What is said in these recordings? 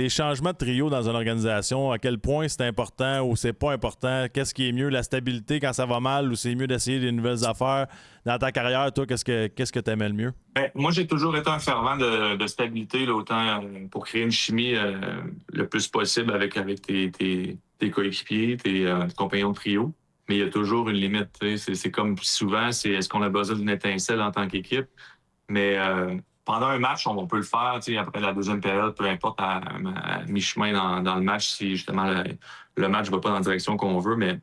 les changements de trio dans une organisation, à quel point c'est important ou c'est pas important? Qu'est-ce qui est mieux, la stabilité quand ça va mal ou c'est mieux d'essayer des nouvelles affaires? Dans ta carrière, toi, qu'est-ce que tu aimais le mieux? Ben, moi, j'ai toujours été un fervent de stabilité, là, autant pour créer une chimie le plus possible avec tes coéquipiers, tes compagnons de trio. Mais il y a toujours une limite. C'est comme souvent, c'est est-ce qu'on a besoin d'une étincelle en tant qu'équipe? Mais pendant un match, on peut le faire, après la deuxième période, peu importe, à mi-chemin dans le match, si justement le match ne va pas dans la direction qu'on veut. Mais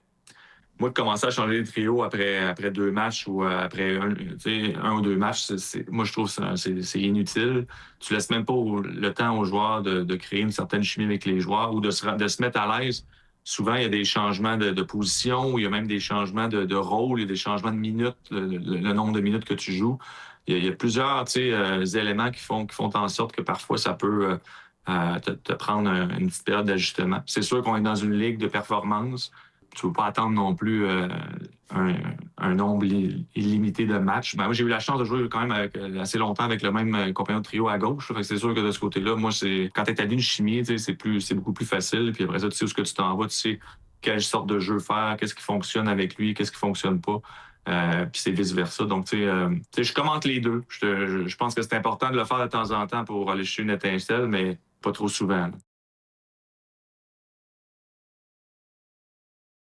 moi, de commencer à changer de trio après deux matchs ou après un ou deux matchs, moi, je trouve que c'est inutile. Tu laisses même pas le temps aux joueurs de créer une certaine chimie avec les joueurs ou de se mettre à l'aise. Souvent, il y a des changements de position ou il y a même des changements de rôle, il y a des changements de minutes, le nombre de minutes que tu joues. Il y a plusieurs éléments qui font en sorte que parfois, ça peut te prendre une petite période d'ajustement. C'est sûr qu'on est dans une ligue de performance. Tu ne veux pas attendre non plus un nombre illimité de matchs. Ben, moi, j'ai eu la chance de jouer quand même assez longtemps avec le même compagnon de trio à gauche. Fait que c'est sûr que de ce côté-là, moi, quand tu établis une chimie, c'est beaucoup plus facile. Puis après ça, tu sais où ce que tu t'en vas, tu sais quelle sorte de jeu faire, qu'est-ce qui fonctionne avec lui, qu'est-ce qui fonctionne pas. Puis c'est vice-versa. Donc, je commente les deux. Je pense que c'est important de le faire de temps en temps pour aller chercher une étincelle, mais pas trop souvent. Là.